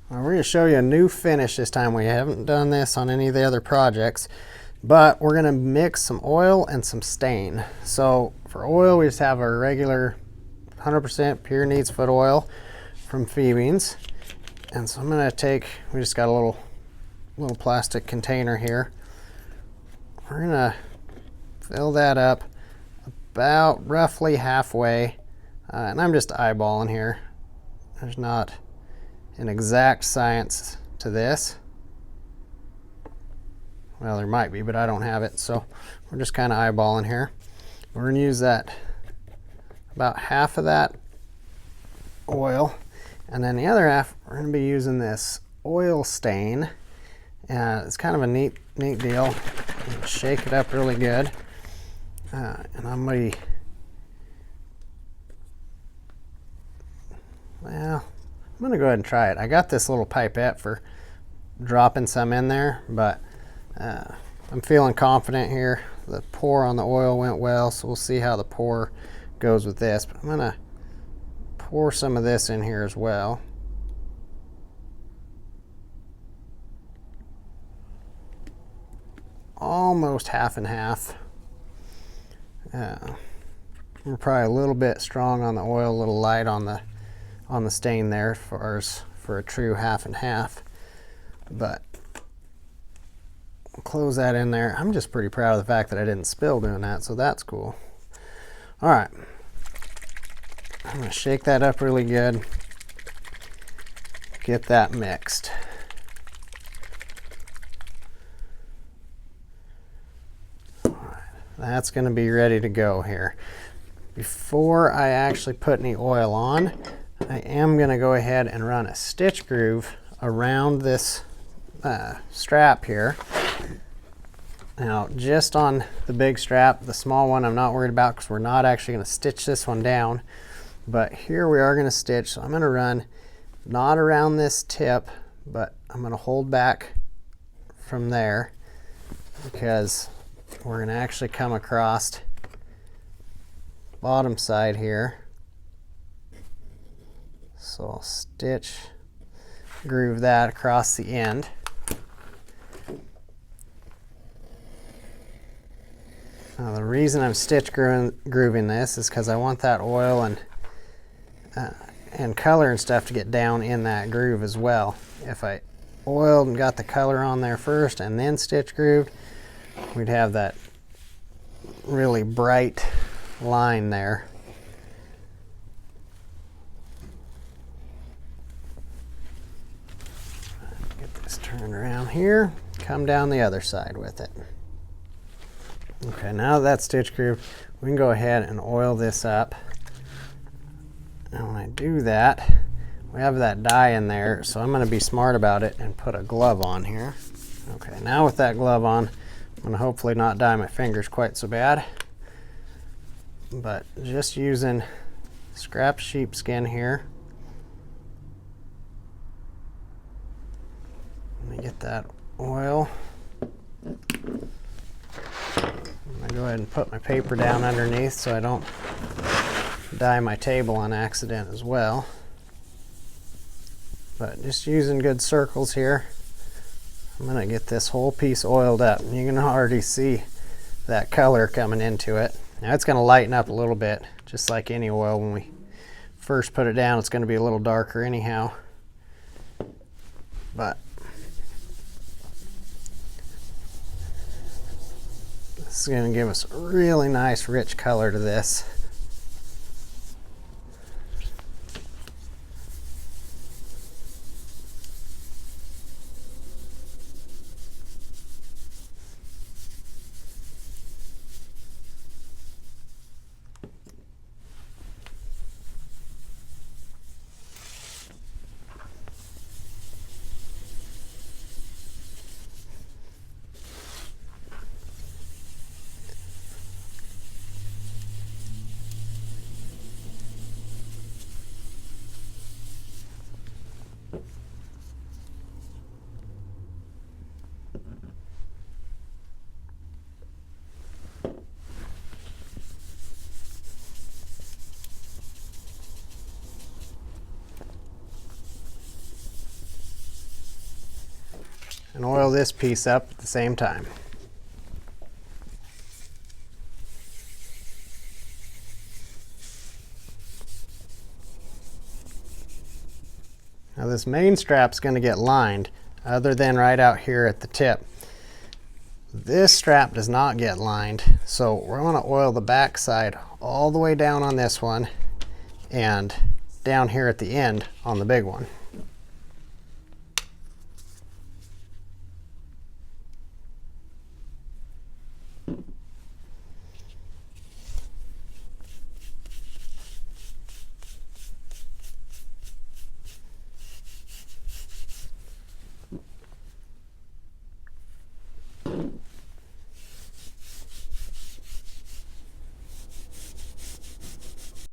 We're going to show you a new finish this time. We haven't done this on any of the other projects, but we're going to mix some oil and some stain. So for oil, we just have our regular 100% pure needs foot oil from Fiebing's. And so I'm going to take, we just got a little plastic container here. We're going to fill that up about roughly halfway. And I'm just eyeballing here. There's not an exact science to this. Well, there might be, but I don't have it, so we're just kind of eyeballing here. We're going to use that, about half of that oil, and then the other half we're going to be using this oil stain. It's kind of a neat deal. Shake it up really good, and I'm going to, well, I'm gonna go ahead and try it. I got this little pipette for dropping some in there, but I'm feeling confident here. The pour on the oil went well, so we'll see how the pour goes with this. But I'm gonna pour some of this in here as well. Almost half and half. We're probably a little bit strong on the oil, a little light on the stain there for a true half and half, but I'll close that in there. I'm just pretty proud of the fact that I didn't spill doing that, so that's cool. All right, I'm gonna shake that up really good, get that mixed. All right, that's gonna be ready to go here. Before I actually put any oil on, I am going to go ahead and run a stitch groove around this strap here. Now, just on the big strap, the small one I'm not worried about because we're not actually going to stitch this one down. But here we are going to stitch, so I'm going to run not around this tip, but I'm going to hold back from there because we're going to actually come across the bottom side here. So I'll stitch, groove that across the end. Now the reason I'm stitch grooving this is because I want that oil and color and stuff to get down in that groove as well. If I oiled and got the color on there first and then stitch grooved, we'd have that really bright line there. Turn around here, come down the other side with it. Okay, now that's stitch groove, we can go ahead and oil this up. And when I do that, we have that dye in there, so I'm going to be smart about it and put a glove on here. Okay, now with that glove on, I'm going to hopefully not dye my fingers quite so bad. But just using scrap sheepskin here. Let me get that oil. I'm going to go ahead and put my paper down underneath so I don't dye my table on accident as well. But just using good circles here, I'm going to get this whole piece oiled up. And you can already see that color coming into it. Now it's going to lighten up a little bit, just like any oil. When we first put it down, it's going to be a little darker anyhow. But this is going to give us a really nice rich color to this. and oil this piece up at the same time. Now this main strap's going to get lined, other than right out here at the tip. This strap does not get lined, so we're going to oil the back side all the way down on this one and down here at the end on the big one.